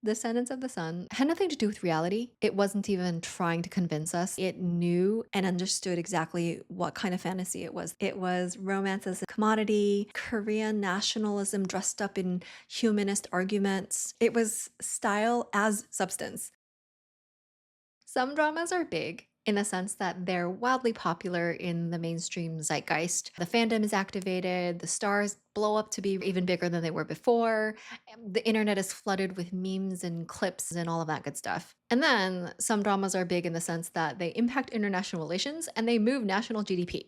Descendants of the Sun had nothing to do with reality. It wasn't even trying to convince us. It knew and understood exactly what kind of fantasy it was. It was romance as a commodity, Korean nationalism dressed up in humanist arguments. It was style as substance. Some dramas are big in the sense that they're wildly popular in the mainstream zeitgeist. The fandom is activated, the stars blow up to be even bigger than they were before, and the internet is flooded with memes and clips and all of that good stuff. And then some dramas are big in the sense that they impact international relations and they move national GDP.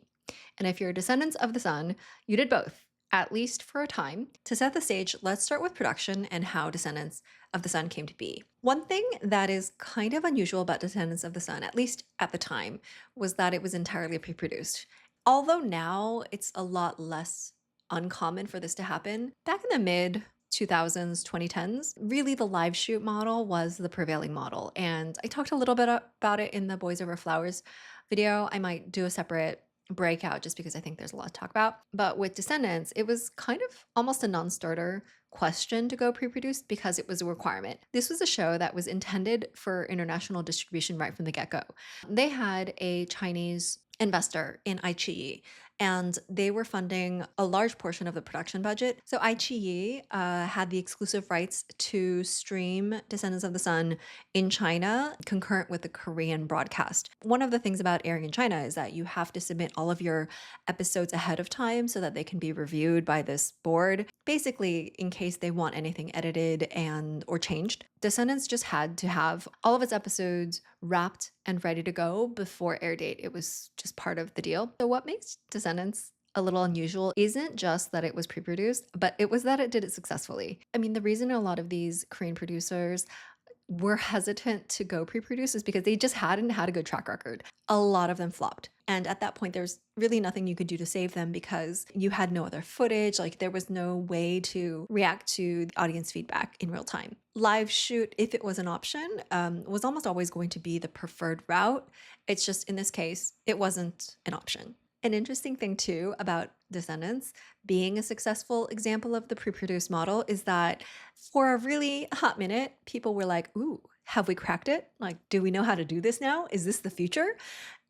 And if you're descendants of the sun, you did both, at least for a time. To set the stage, let's start with production and how Descendants of the Sun came to be. One thing that is kind of unusual about Descendants of the Sun, at least at the time, was that it was entirely pre produced. Although now it's a lot less uncommon for this to happen, back in the mid 2000s, 2010s, really the live shoot model was the prevailing model. And I talked a little bit about it in the Boys Over Flowers video. I might do a separate breakout just because I think there's a lot to talk about. But with Descendants, it was kind of almost a non starter question to go pre produced because it was a requirement. This was a show that was intended for international distribution right from the get go. They had a Chinese investor in iQIYI, and they were funding a large portion of the production budget. So iQIYI had the exclusive rights to stream Descendants of the Sun in China concurrent with the Korean broadcast. One of the things about airing in China is that you have to submit all of your episodes ahead of time so that they can be reviewed by this board, basically in case they want anything edited and or changed. Descendants just had to have all of its episodes wrapped and ready to go before air date. It was just part of the deal. So what makes Descendants a little unusual isn't just that it was pre-produced, but it was that it did it successfully. I mean, the reason a lot of these Korean producers were hesitant to go pre-produce is because they just hadn't had a good track record. A lot of them flopped. And at that point, there's really nothing you could do to save them because you had no other footage. Like there was no way to react to the audience feedback in real time. Live shoot, if it was an option, was almost always going to be the preferred route. It's just in this case, it wasn't an option. An interesting thing too about Descendants being a successful example of the pre-produced model is that for a really hot minute, people were like, ooh, have we cracked it? Like, do we know how to do this now? Is this the future?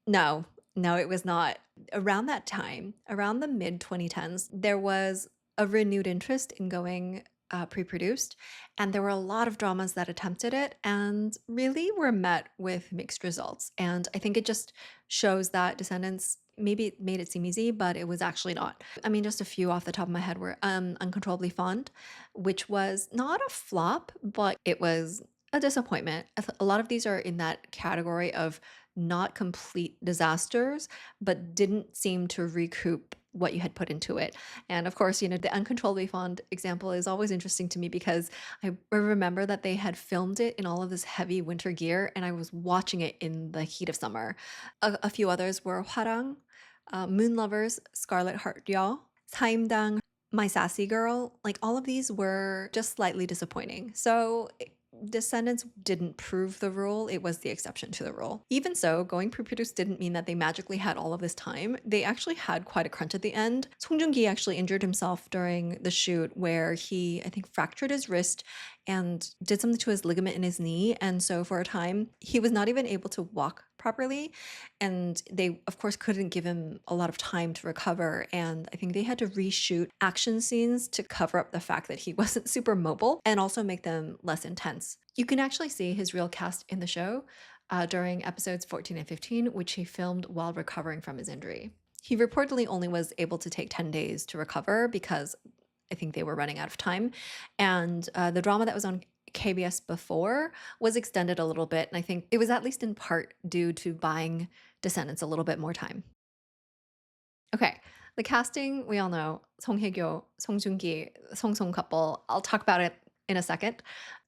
No, no, it was not. Around that time, around the mid 2010s, there was a renewed interest in going pre produced. And there were a lot of dramas that attempted it and really were met with mixed results. And I think it just shows that Descendants maybe it made it seem easy, but it was actually not. I mean, just a few off the top of my head were Uncontrollably Fond, which was not a flop, but it was a disappointment. A lot of these are in that category of not complete disasters, but didn't seem to recoup what you had put into it. And of course, the Uncontrollably Fond example is always interesting to me because I remember that they had filmed it in all of this heavy winter gear and I was watching it in the heat of summer. A few others were Hwarang, Moon Lovers, Scarlet Heart Y'all, Saimdang, My Sassy Girl. Like all of these were just slightly disappointing. So Descendants didn't prove the rule, it was the exception to the rule. Even so, going pre-produced didn't mean that they magically had all of this time. They actually had quite a crunch at the end. Song Joong-ki actually injured himself during the shoot where he, I think, fractured his wrist and did something to his ligament in his knee. And so for a time, he was not even able to walk properly. And they, of course, couldn't give him a lot of time to recover. And I think they had to reshoot action scenes to cover up the fact that he wasn't super mobile and also make them less intense. You can actually see his real cast in the show during episodes 14 and 15, which he filmed while recovering from his injury. He reportedly only was able to take 10 days to recover because I think they were running out of time. And the drama that was on KBS before was extended a little bit. And I think it was at least in part due to buying Descendants a little bit more time. Okay, the casting, we all know Song Hye-kyo, Song Joong-ki, Song Song couple. I'll talk about it in a second.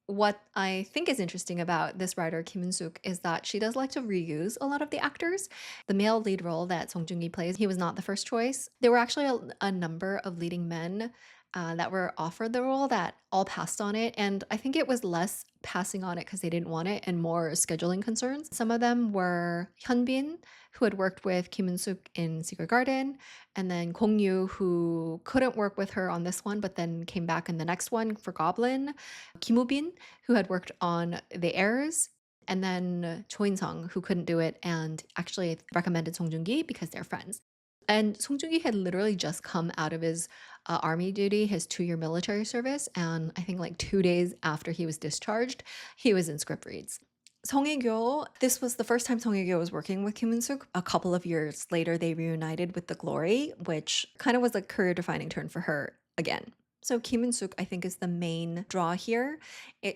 What I think is interesting about this writer, Kim Eun-suk, is that she does like to reuse a lot of the actors. The male lead role that Song Joong-ki plays, he was not the first choice. There were actually a number of leading men that were offered the role that all passed on it. And I think it was less passing on it because they didn't want it and more scheduling concerns. Some of them were Hyunbin, who had worked with Kim Eun-suk in Secret Garden, and then Gong Yoo, who couldn't work with her on this one, but then came back in the next one for Goblin. Kim Woo-bin, who had worked on The Heirs, and then Cho In-sung, who couldn't do it and actually recommended Song Joong-ki because they're friends. And Song Joong-ki had literally just come out of his army duty, his 2-year military service, and I think like 2 days after he was discharged, he was in script reads. Song Hye-kyo, this was the first time Song Hye-kyo was working with Kim Eun-suk. A couple of years later, they reunited with The Glory, which kind of was a career-defining turn for her again. So Kim Eun-suk, I think, is the main draw here.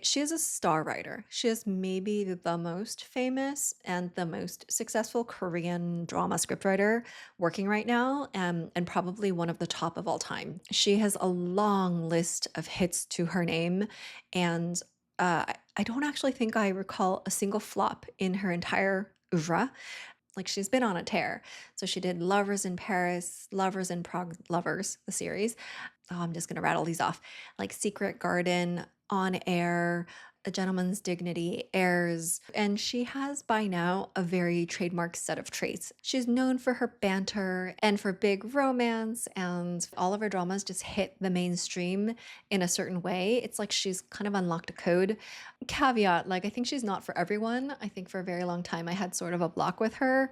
She is a star writer. She is maybe the most famous and the most successful Korean drama scriptwriter working right now, and probably one of the top of all time. She has a long list of hits to her name, and I don't actually think I recall a single flop in her entire oeuvre. Like she's been on a tear. So she did Lovers in Paris, Lovers in Prague, Lovers, the series. Oh, I'm just going to rattle these off. Like Secret Garden, On Air, A Gentleman's Dignity, Heirs. And she has by now a very trademark set of traits. She's known for her banter and for big romance, and all of her dramas just hit the mainstream in a certain way. It's like she's kind of unlocked a code. Caveat, like I think she's not for everyone. I think for a very long time I had sort of a block with her.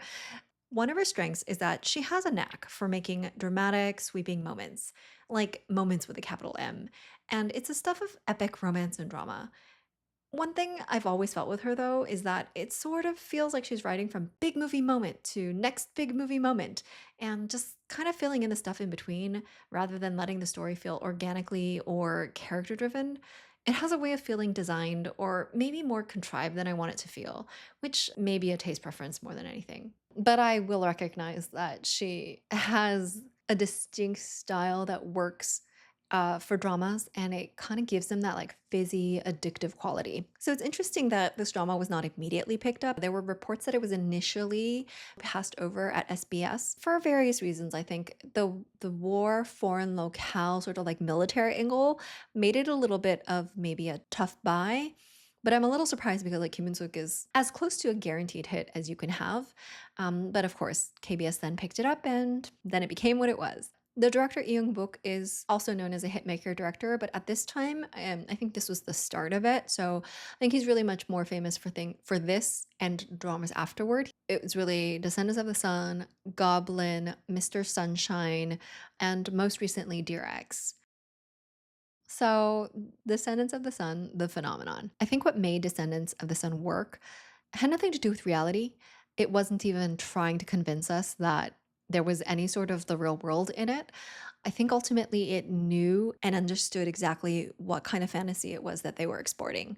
One of her strengths is that she has a knack for making dramatic, sweeping moments, like moments with a capital M. And it's the stuff of epic romance and drama. One thing I've always felt with her, though, is that it sort of feels like she's writing from big movie moment to next big movie moment and just kind of filling in the stuff in between rather than letting the story feel organically or character driven. It has a way of feeling designed or maybe more contrived than I want it to feel, which may be a taste preference more than anything. But I will recognize that she has a distinct style that works for dramas, and it kind of gives them that like fizzy, addictive quality. So it's interesting that this drama was not immediately picked up. There were reports that it was initially passed over at SBS for various reasons. I think the war, foreign locale, sort of like military angle made it a little bit of maybe a tough buy. But I'm a little surprised because like Kim Eun-suk is as close to a guaranteed hit as you can have. But of course, KBS then picked it up and then it became what it was. The director Lee Young-book is also known as a hitmaker director, but at this time, I think this was the start of it. So I think he's really much more famous for this and dramas afterward. It was really Descendants of the Sun, Goblin, Mr. Sunshine, and most recently Dear X. So, Descendants of the Sun, the phenomenon. I think what made Descendants of the Sun work had nothing to do with reality. It wasn't even trying to convince us that there was any sort of the real world in it. I think ultimately it knew and understood exactly what kind of fantasy it was that they were exporting.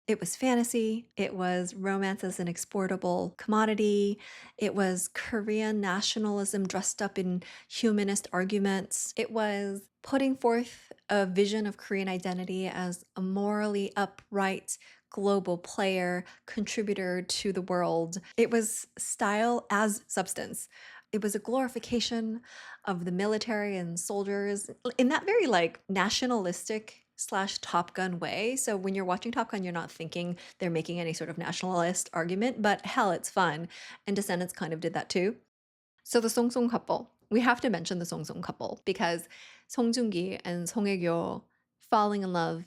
It was fantasy, it was romance as an exportable commodity, it was Korean nationalism dressed up in humanist arguments, it was putting forth a vision of Korean identity as a morally upright global player, contributor to the world. It was style as substance. It was a glorification of the military and soldiers in that very like nationalistic slash Top Gun way. So when you're watching Top Gun, you're not thinking they're making any sort of nationalist argument, but hell, it's fun. And Descendants kind of did that too. So the Song Song couple, we have to mention the Song Song couple because Song Joong-ki and Song Hye-kyo falling in love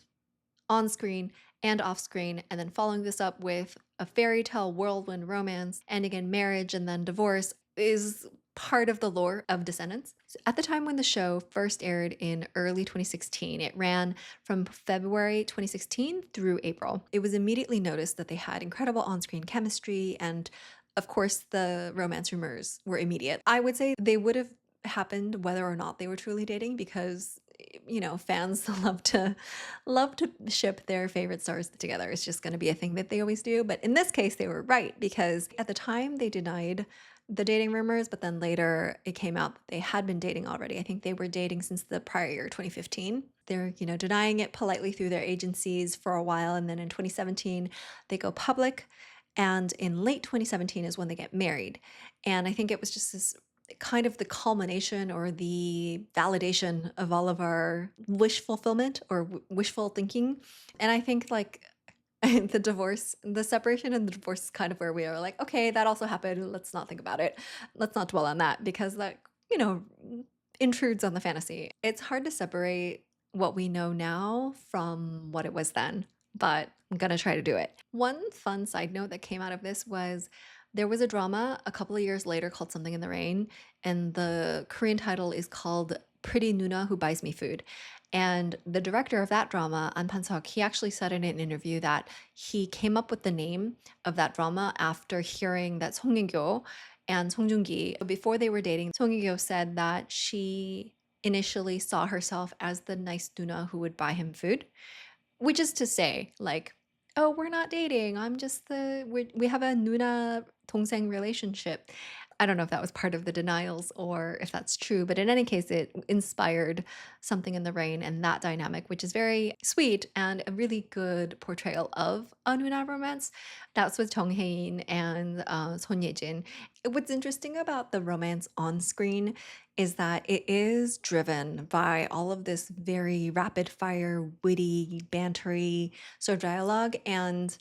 on screen and off screen, and then following this up with a fairy tale whirlwind romance, ending in marriage and then divorce is part of the lore of Descendants. So at the time when the show first aired in early 2016, it ran from February 2016 through April. It was immediately noticed that they had incredible on screen chemistry, and of course, the romance rumors were immediate. I would say they would have happened whether or not they were truly dating because fans love to ship their favorite stars together. It's just going to be a thing that they always do. But in this case, they were right because at the time they denied the dating rumors, but then later it came out that they had been dating already. I think they were dating since the prior year, 2015. They're, denying it politely through their agencies for a while. And then in 2017, they go public. And in late 2017 is when they get married. And I think it was just this kind of the culmination or the validation of all of our wish fulfillment or wishful thinking. And I think like And the separation and the divorce is kind of where we are like, okay, that also happened. Let's not think about it. Let's not dwell on that because that, you know, intrudes on the fantasy. It's hard to separate what we know now from what it was then, but I'm going to try to do it. One fun side note that came out of this was there was a drama a couple of years later called Something in the Rain, and the Korean title is called Pretty Nuna Who Buys Me Food. And the director of that drama, An Pan-seok, he actually said in an interview that he came up with the name of that drama after hearing that Song Ye-kyo and Song Joong-ki, before they were dating, Song Ye-kyo said that she initially saw herself as the nice Nuna who would buy him food, which is to say, like, oh, we're not dating. I'm just we have a Nuna 동생 relationship. I don't know if that was part of the denials or if that's true, but in any case, it inspired Something in the Rain and that dynamic, which is very sweet and a really good portrayal of a Nuna romance. That's with Jung Hae-in and Son Ye-jin. What's interesting about the romance on screen is that it is driven by all of this very rapid fire, witty, bantery sort of dialogue. And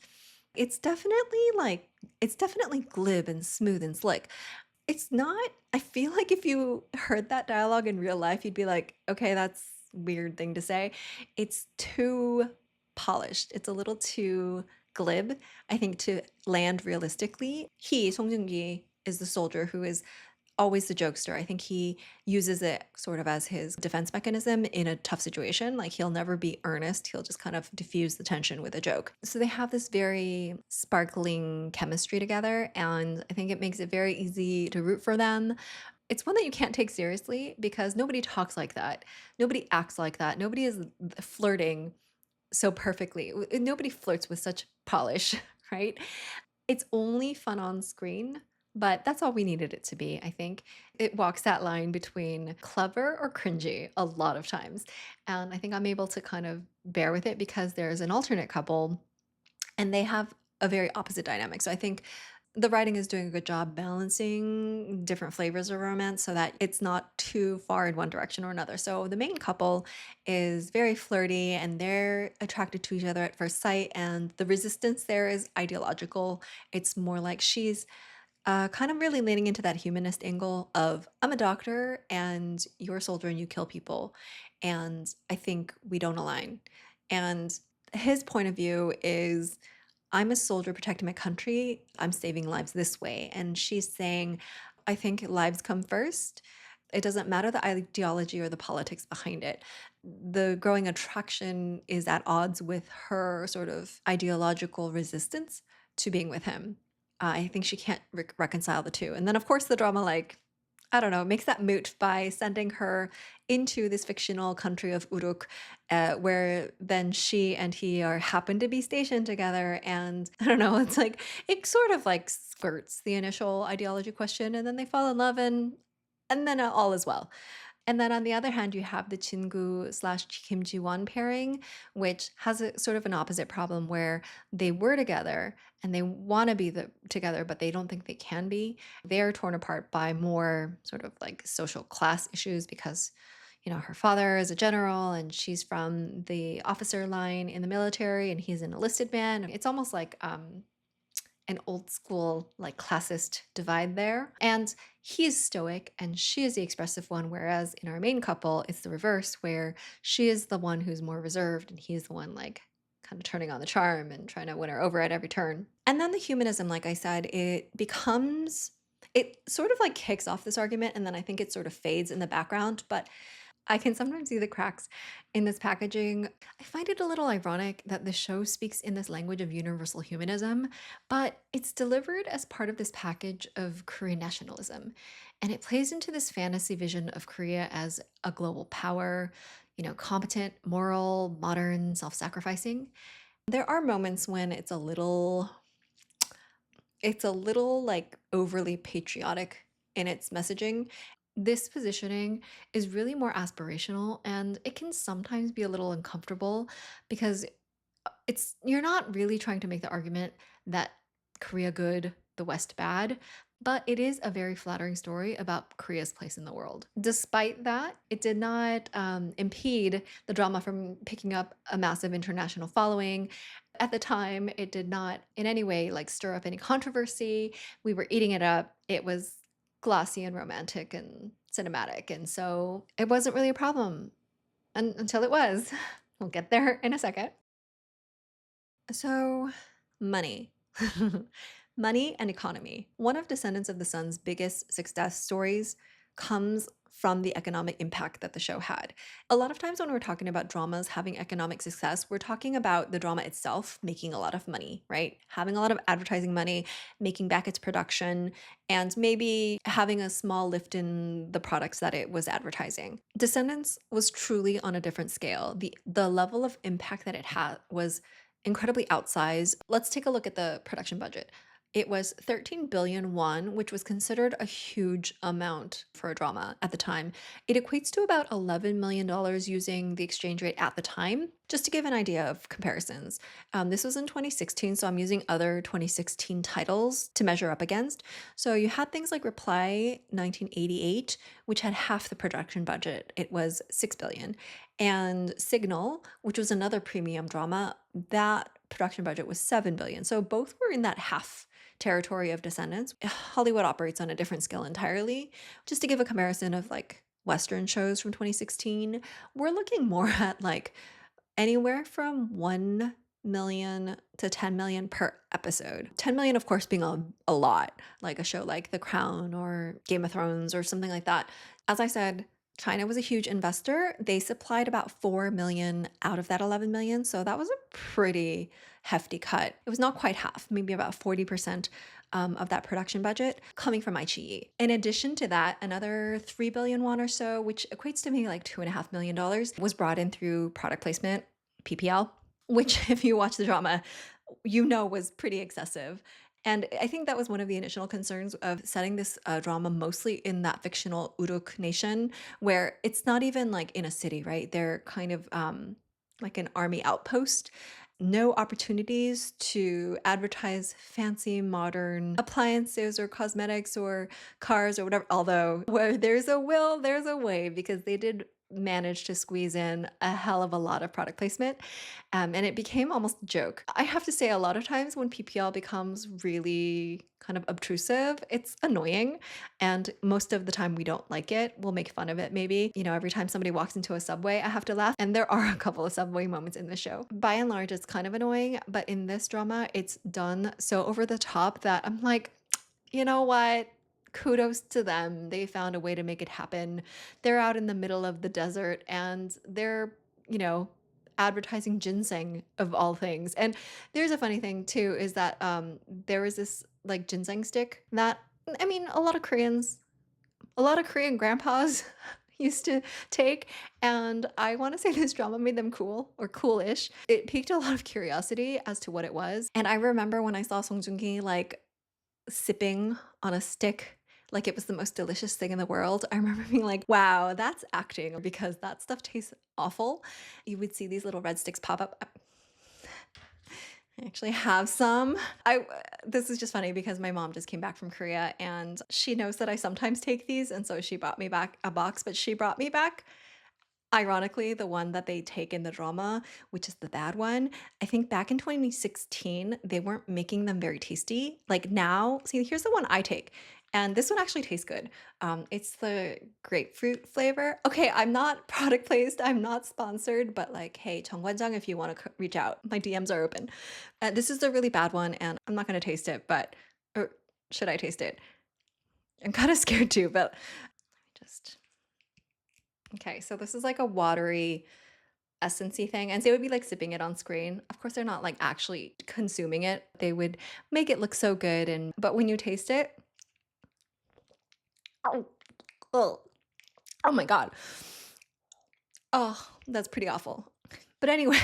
it's definitely like, it's definitely glib and smooth and slick. It's not, I feel like if you heard that dialogue in real life, you'd be like, okay, that's a weird thing to say. It's too polished. It's a little too glib, I think, to land realistically. He, Song Joong-ki, is the soldier who is always the jokester. I think he uses it sort of as his defense mechanism in a tough situation. Like he'll never be earnest. He'll just kind of diffuse the tension with a joke. So they have this very sparkling chemistry together, and I think it makes it very easy to root for them. It's one that you can't take seriously because nobody talks like that. Nobody acts like that. Nobody is flirting so perfectly. Nobody flirts with such polish, right? It's only fun on screen, but that's all we needed it to be, I think. It walks that line between clever or cringy a lot of times. And I think I'm able to kind of bear with it because there's an alternate couple and they have a very opposite dynamic. So I think the writing is doing a good job balancing different flavors of romance so that it's not too far in one direction or another. So the main couple is very flirty and they're attracted to each other at first sight, and the resistance there is ideological. It's more like she's kind of really leaning into that humanist angle of I'm a doctor and you're a soldier and you kill people. And I think we don't align. And his point of view is I'm a soldier protecting my country. I'm saving lives this way. And she's saying, I think lives come first. It doesn't matter the ideology or the politics behind it. The growing attraction is at odds with her sort of ideological resistance to being with him. I think she can't reconcile the two. And then, of course, the drama, like, I don't know, makes that moot by sending her into this fictional country of Uruk, where then she and he are happen to be stationed together. And I don't know, it's like it sort of like skirts the initial ideology question, and then they fall in love, and then all is well. And then on the other hand, you have the Chingu slash Kim Ji-won pairing, which has a sort of an opposite problem where they were together and they want to be together, but they don't think they can be. They're torn apart by more sort of like social class issues because, you know, her father is a general and she's from the officer line in the military and he's an enlisted man. It's almost like an old school, like classist divide there. And he's stoic and she is the expressive one, whereas in our main couple, it's the reverse, where she is the one who's more reserved and he's the one like kind of turning on the charm and trying to win her over at every turn. And then the humanism, like I said, it sort of like kicks off this argument and then I think it sort of fades in the background, but I can sometimes see the cracks in this packaging. I find it a little ironic that the show speaks in this language of universal humanism, but it's delivered as part of this package of Korean nationalism. And it plays into this fantasy vision of Korea as a global power, you know, competent, moral, modern, self sacrificing. There are moments when it's a little like overly patriotic in its messaging. This positioning is really more aspirational and it can sometimes be a little uncomfortable because it's you're not really trying to make the argument that Korea good the West bad, but it is a very flattering story about Korea's place in the world. Despite that, it did not impede the drama from picking up a massive international following. At the time, it did not in any way like stir up any controversy. We were eating it up. It was glossy and romantic and cinematic, and so it wasn't really a problem until it was. We'll get there in a second. So, money. Money and economy. One of Descendants of the Sun's biggest success stories comes from the economic impact that the show had. A lot of times when we're talking about dramas having economic success, we're talking about the drama itself making a lot of money, right? Having a lot of advertising money, making back its production, and maybe having a small lift in the products that it was advertising. Descendants was truly on a different scale. The level of impact that it had was incredibly outsized. Let's take a look at the production budget. It was 13 billion won, which was considered a huge amount for a drama at the time. It equates to about $11 million dollars using the exchange rate at the time. Just to give an idea of comparisons, this was in 2016, so I'm using other 2016 titles to measure up against. So you had things like Reply 1988, which had half the production budget. It was 6 billion. And Signal, which was another premium drama, that production budget was 7 billion. So both were in that half territory of Descendants. Hollywood operates on a different scale entirely. Just to give a comparison of like Western shows from 2016, we're looking more at like anywhere from 1 million to 10 million per episode. 10 million, of course, being a lot, like a show like The Crown or Game of Thrones or something like that. As I said, China was a huge investor. They supplied about 4 million out of that 11 million. So that was a pretty hefty cut. It was not quite half, maybe about 40% of that production budget coming from iQIYI. In addition to that, another 3 billion won or so, which equates to maybe like $2.5 million, was brought in through product placement, PPL, which, if you watch the drama, you know was pretty excessive. And I think that was one of the initial concerns of setting this drama mostly in that fictional Uruk nation, where it's not even like in a city, right? They're kind of like an army outpost. No opportunities to advertise fancy modern appliances or cosmetics or cars or whatever. Although, where there's a will, there's a way, because they did manage to squeeze in a hell of a lot of product placement. And it became almost a joke. I have to say, a lot of times when PPL becomes really kind of obtrusive, it's annoying. And most of the time we don't like it. We'll make fun of it maybe. You know, every time somebody walks into a subway, I have to laugh. And there are a couple of subway moments in the show. By and large, it's kind of annoying. But in this drama, it's done so over the top that I'm like, you know what? Kudos to them. They found a way to make it happen. They're out in the middle of the desert and they're, you know, advertising ginseng of all things. And there's a funny thing too, is that there was this like ginseng stick that, I mean, a lot of Korean grandpas used to take, and I want to say this drama made them cool or coolish. It piqued a lot of curiosity as to what it was. And I remember when I saw Song Joong-ki like sipping on a stick like it was the most delicious thing in the world. I remember being like, wow, that's acting, because that stuff tastes awful. You would see these little red sticks pop up. I actually have some. This is just funny because my mom just came back from Korea and she knows that I sometimes take these, and so she brought me back a box, but she brought me back, ironically, the one that they take in the drama, which is the bad one. I think back in 2016, they weren't making them very tasty. Like now, see, here's the one I take. And this one actually tastes good. It's the grapefruit flavor. Okay, I'm not product placed. I'm not sponsored, but like, hey, Cheongwanjang, if you want to reach out, my DMs are open. This is the really bad one, and I'm not going to taste it, but, or should I taste it? I'm kind of scared too, but just okay, so this is like a watery, essency thing, and so they would be like sipping it on screen. Of course, they're not like actually consuming it. They would make it look so good, and but when you taste it, oh, oh, oh my God. Oh, that's pretty awful. But anyway,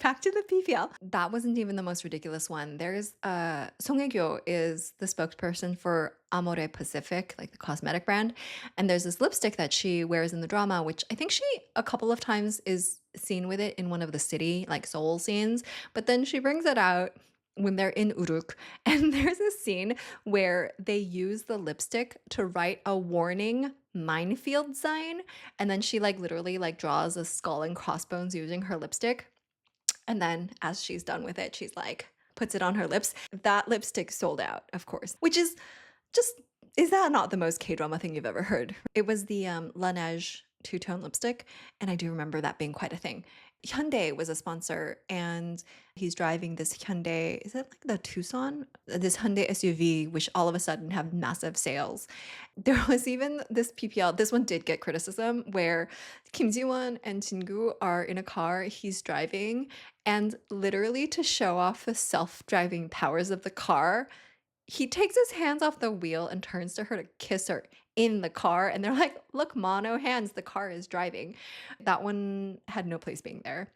back to the PPL. That wasn't even the most ridiculous one. There's Song Hye-kyo is the spokesperson for Amore Pacific, like the cosmetic brand. And there's this lipstick that she wears in the drama, which I think she a couple of times is seen with it in one of the city, like Seoul scenes. But then she brings it out when they're in Uruk. And there's a scene where they use the lipstick to write a warning minefield sign. And then she like literally like draws a skull and crossbones using her lipstick. And then as she's done with it, she's like, puts it on her lips. That lipstick sold out, of course, which is just, is that not the most K-drama thing you've ever heard? It was the Laneige two-tone lipstick, and I do remember that being quite a thing. Hyundai was a sponsor, and he's driving this Hyundai, is it like the Tucson? This Hyundai SUV, which all of a sudden have massive sales. There was even this PPL, this one did get criticism, where Kim Ji-won and Jingu are in a car, he's driving, and literally to show off the self-driving powers of the car, he takes his hands off the wheel and turns to her to kiss her in the car. And they're like, look, mono hands, the car is driving. That one had no place being there.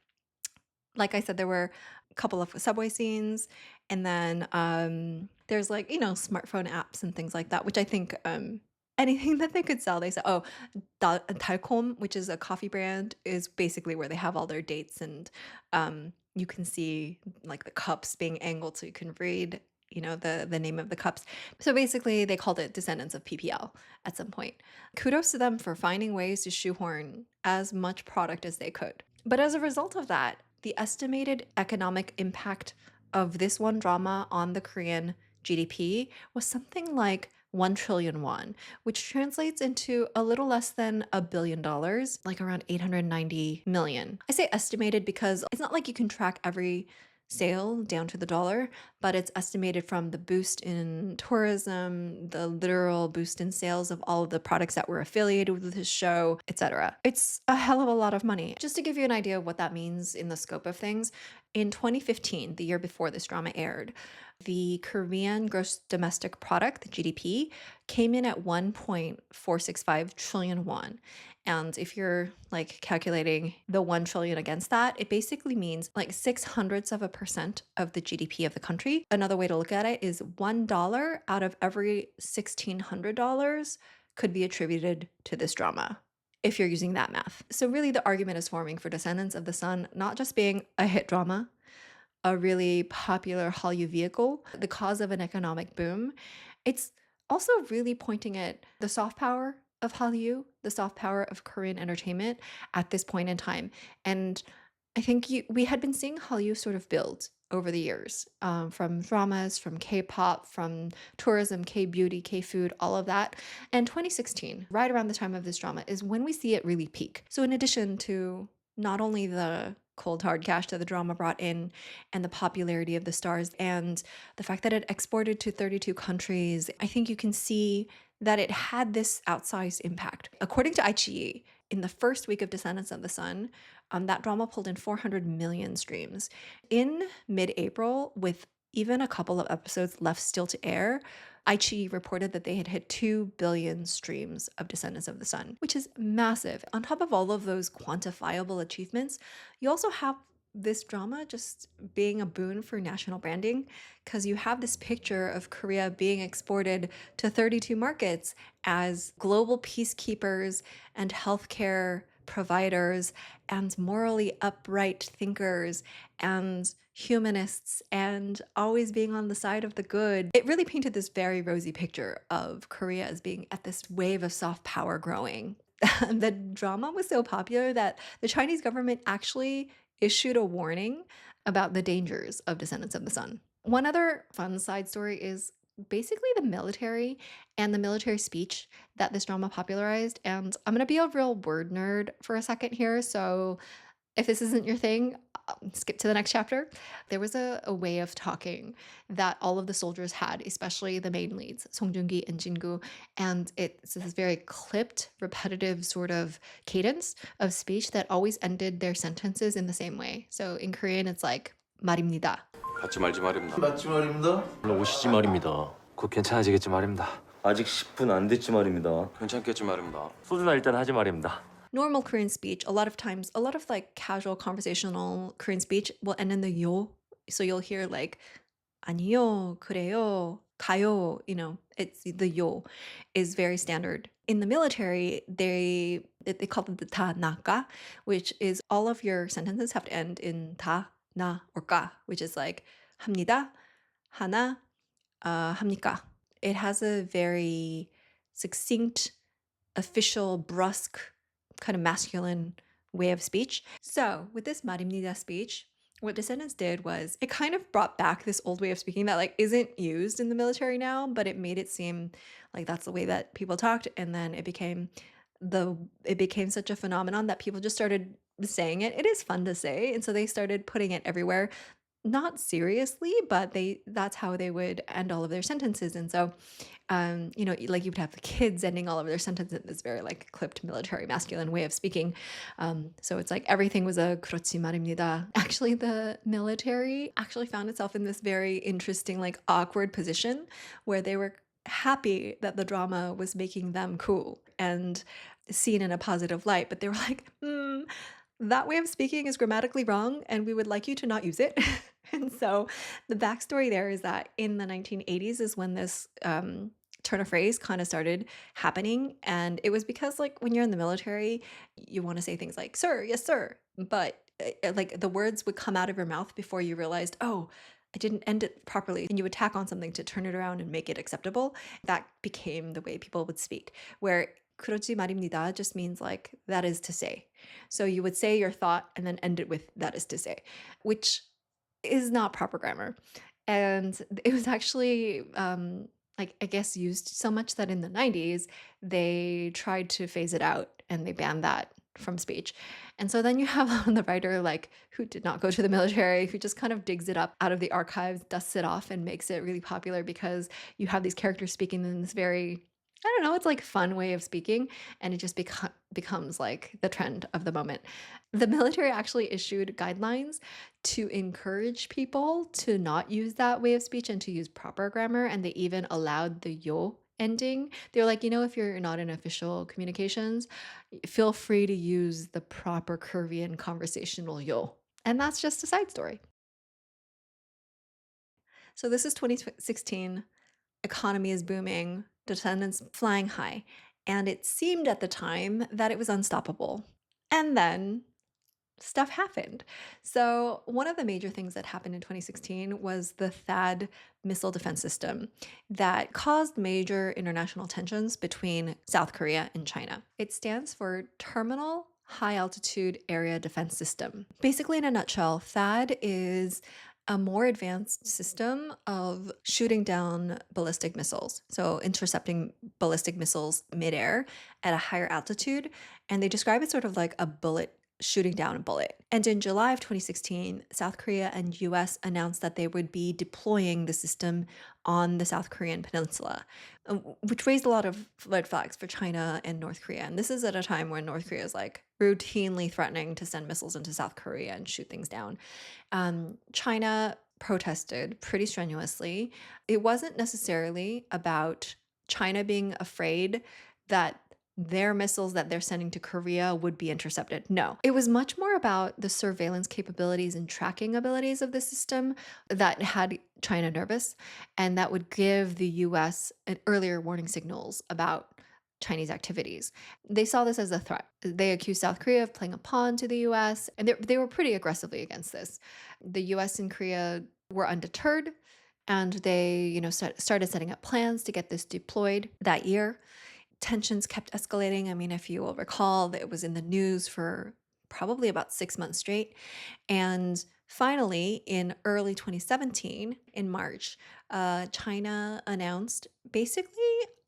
Like I said, there were a couple of subway scenes. And then there's like, you know, smartphone apps and things like that, which I think anything that they could sell, they said, oh, Dalcom, which is a coffee brand, is basically where they have all their dates. And you can see like the cups being angled so you can read, you know, the name of the cups. So basically they called it Descendants of PPL at some point. Kudos to them for finding ways to shoehorn as much product as they could. But as a result of that, the estimated economic impact of this one drama on the Korean GDP was something like 1 trillion won, which translates into a little less than $1 billion, like around 890 million. I say estimated because it's not like you can track every sale down to the dollar, but it's estimated from the boost in tourism, the literal boost in sales of all of the products that were affiliated with this show, etc. It's a hell of a lot of money. Just to give you an idea of what that means in the scope of things, in 2015, the year before this drama aired, the Korean gross domestic product, the GDP, came in at 1.465 trillion won. And if you're like calculating the 1 trillion against that, it basically means like 0.06% of the GDP of the country. Another way to look at it is $1 out of every $1,600 could be attributed to this drama, if you're using that math. So really the argument is forming for Descendants of the Sun not just being a hit drama, a really popular Hallyu vehicle, the cause of an economic boom. It's also really pointing at the soft power of Hallyu, the soft power of Korean entertainment at this point in time. And I think we had been seeing Hallyu sort of build over the years, from dramas, from K-pop, from tourism, K-beauty, K-food, all of that. And 2016, right around the time of this drama, is when we see it really peak. So in addition to not only the cold hard cash that the drama brought in and the popularity of the stars and the fact that it exported to 32 countries, I think you can see that it had this outsized impact. According to iQIYI, in the first week of Descendants of the Sun, that drama pulled in 400 million streams. In mid-April, with even a couple of episodes left still to air, iQIYI reported that they had hit 2 billion streams of Descendants of the Sun, which is massive. On top of all of those quantifiable achievements, you also have this drama just being a boon for national branding, because you have this picture of Korea being exported to 32 markets as global peacekeepers and healthcare providers and morally upright thinkers and humanists and always being on the side of the good. It really painted this very rosy picture of Korea as being at this wave of soft power growing. The drama was so popular that the Chinese government actually issued a warning about the dangers of Descendants of the Sun. One other fun side story is basically the military and the military speech that this drama popularized. And I'm going to be a real word nerd for a second here. So if this isn't your thing, skip to the next chapter. There was a way of talking that all of the soldiers had, especially the main leads, Song Joong-ki and Jin-gu, and it's this very clipped, repetitive sort of cadence of speech that always ended their sentences in the same way. So in Korean, it's like 말입니다. 받지 말지 말입니다. 맞지 말입니다. 오시지 말입니다. 곧 괜찮아지겠지 말입니다. 아직 10분 안 됐지 말입니다. 괜찮겠지 말입니다. 소주나 일단 하지 말입니다. Normal Korean speech, a lot of times, a lot of like casual conversational Korean speech will end in the yo. So you'll hear like 아니요, 그래요, 가요, you know, it's the yo is very standard. In the military, they call it the ta na ka, which is all of your sentences have to end in ta, na, or ka, which is like 합니다, 하나 합니까? It has a very succinct, official, brusque, kind of masculine way of speech. So with this 말입니다 speech, what Descendants did was it kind of brought back this old way of speaking that like isn't used in the military now, but it made it seem like that's the way that people talked, and then it became such a phenomenon that people just started saying it. It is fun to say, and so they started putting it everywhere, not seriously, but that's how they would end all of their sentences. And so like you would have the kids ending all of their sentences in this very like clipped military masculine way of speaking. So it's like everything was a 그렇지 말입니다. Actually, the military actually found itself in this very interesting, like awkward position where they were happy that the drama was making them cool and seen in a positive light, but they were like, that way of speaking is grammatically wrong, and we would like you to not use it. And so the backstory there is that in the 1980s is when this turn of phrase kind of started happening. And it was because, like, when you're in the military, you want to say things like, sir, yes, sir. But like the words would come out of your mouth before you realized, oh, I didn't end it properly. And you would tack on something to turn it around and make it acceptable. That became the way people would speak, where 그렇지 말입니다 just means like that is to say. So you would say your thought and then end it with that is to say, which is not proper grammar. And it was actually like I guess used so much that in the 90s they tried to phase it out and they banned that from speech. And so then you have the writer like who did not go to the military, who just kind of digs it up out of the archives, dusts it off, and makes it really popular because you have these characters speaking in this very, I don't know, it's like fun way of speaking, and it just becomes like the trend of the moment. The military actually issued guidelines to encourage people to not use that way of speech and to use proper grammar, and they even allowed the yo ending. They're like, if you're not in official communications, feel free to use the proper Korean conversational yo. And that's just a side story. So this is 2016. Economy is booming, Descendants flying high, and it seemed at the time that it was unstoppable. And then stuff happened. So, one of the major things that happened in 2016 was the THAAD missile defense system that caused major international tensions between South Korea and China. It stands for Terminal High Altitude Area Defense System. Basically, in a nutshell, THAAD is a more advanced system of shooting down ballistic missiles. So, intercepting ballistic missiles midair at a higher altitude. And they describe it sort of like a bullet shooting down a bullet. And in July of 2016, South Korea and US announced that they would be deploying the system on the South Korean peninsula, which raised a lot of red flags for China and North Korea. And this is at a time when North Korea is like routinely threatening to send missiles into South Korea and shoot things down. China protested pretty strenuously. It wasn't necessarily about China being afraid that their missiles that they're sending to Korea would be intercepted. No, it was much more about the surveillance capabilities and tracking abilities of the system that had China nervous, and that would give the US an earlier warning signals about Chinese activities. They saw this as a threat. They accused South Korea of playing a pawn to the US, and they were pretty aggressively against this. The US and Korea were undeterred, and they, started setting up plans to get this deployed that year. Tensions kept escalating. I mean, if you will recall, it was in the news for probably about 6 months straight. And finally, in early 2017, in March, China announced basically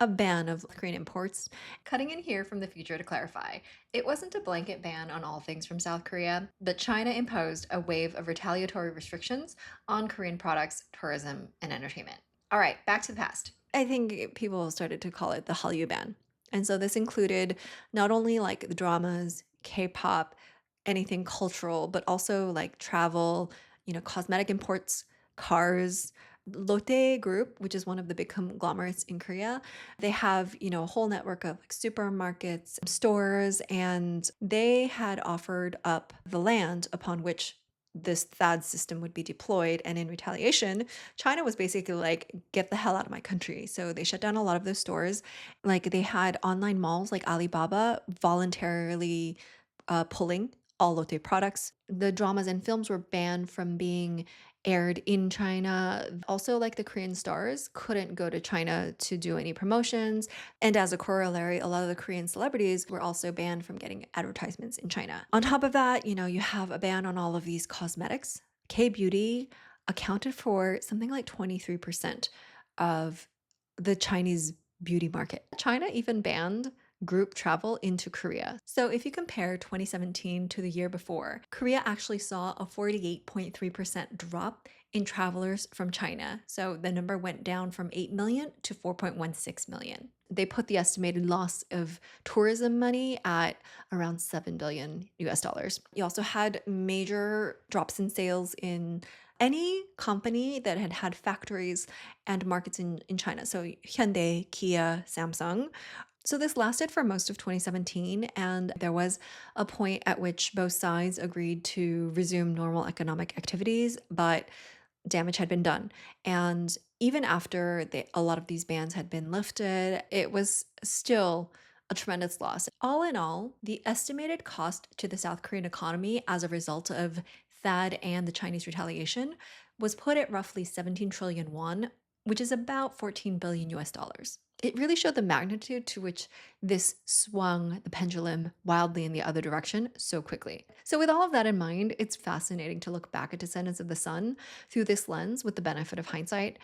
a ban of Korean imports. Cutting in here from the future to clarify, it wasn't a blanket ban on all things from South Korea, but China imposed a wave of retaliatory restrictions on Korean products, tourism, and entertainment. All right, back to the past. I think people started to call it the Hallyu ban. And so this included not only like the dramas, K-pop, anything cultural, but also like travel, cosmetic imports, cars. Lotte Group, which is one of the big conglomerates in Korea, they have, a whole network of like supermarkets, stores, and they had offered up the land upon which this THAAD system would be deployed. And in retaliation, China was basically like, get the hell out of my country. So they shut down a lot of those stores. Like they had online malls like Alibaba voluntarily pulling all Lotte products. The dramas and films were banned from being aired in China. Also, like the Korean stars couldn't go to China to do any promotions. And as a corollary, a lot of the Korean celebrities were also banned from getting advertisements in China. On top of that, you have a ban on all of these cosmetics. K beauty accounted for something like 23% of the Chinese beauty market. China even banned group travel into Korea. So if you compare 2017 to the year before, Korea actually saw a 48.3% drop in travelers from China. So the number went down from 8 million to 4.16 million. They put the estimated loss of tourism money at around 7 billion US dollars. You also had major drops in sales in any company that had had factories and markets in China. So Hyundai, Kia, Samsung. So this lasted for most of 2017, and there was a point at which both sides agreed to resume normal economic activities, but damage had been done. And even after a lot of these bans had been lifted, it was still a tremendous loss. All in all, the estimated cost to the South Korean economy as a result of THAAD and the Chinese retaliation was put at roughly 17 trillion won, which is about 14 billion US dollars. It really showed the magnitude to which this swung the pendulum wildly in the other direction so quickly. So, with all of that in mind, it's fascinating to look back at Descendants of the Sun through this lens with the benefit of hindsight.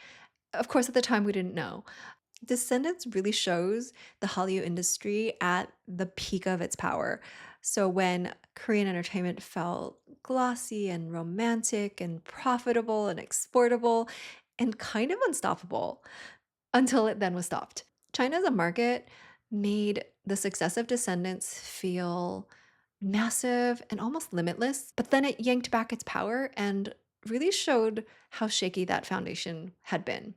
Of course, at the time, we didn't know. Descendants really shows the Hallyu industry at the peak of its power. So when Korean entertainment felt glossy and romantic and profitable and exportable and kind of unstoppable until it then was stopped. China as a market made the success of Descendants feel massive and almost limitless, but then it yanked back its power and really showed how shaky that foundation had been.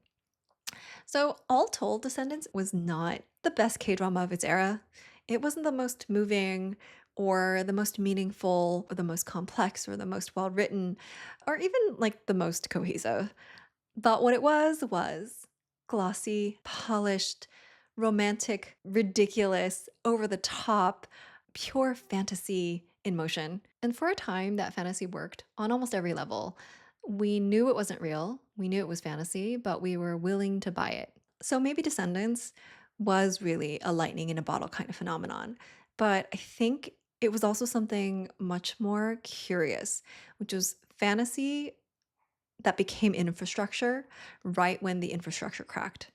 So, all told, Descendants was not the best K drama of its era. It wasn't the most moving or the most meaningful or the most complex or the most well written or even like the most cohesive. But what it was glossy, polished, romantic, ridiculous, over the top, pure fantasy in motion. And for a time, that fantasy worked on almost every level. We knew it wasn't real, we knew it was fantasy, but we were willing to buy it. So maybe Descendants was really a lightning in a bottle kind of phenomenon. But I think it was also something much more curious, which was fantasy that became infrastructure right when the infrastructure cracked.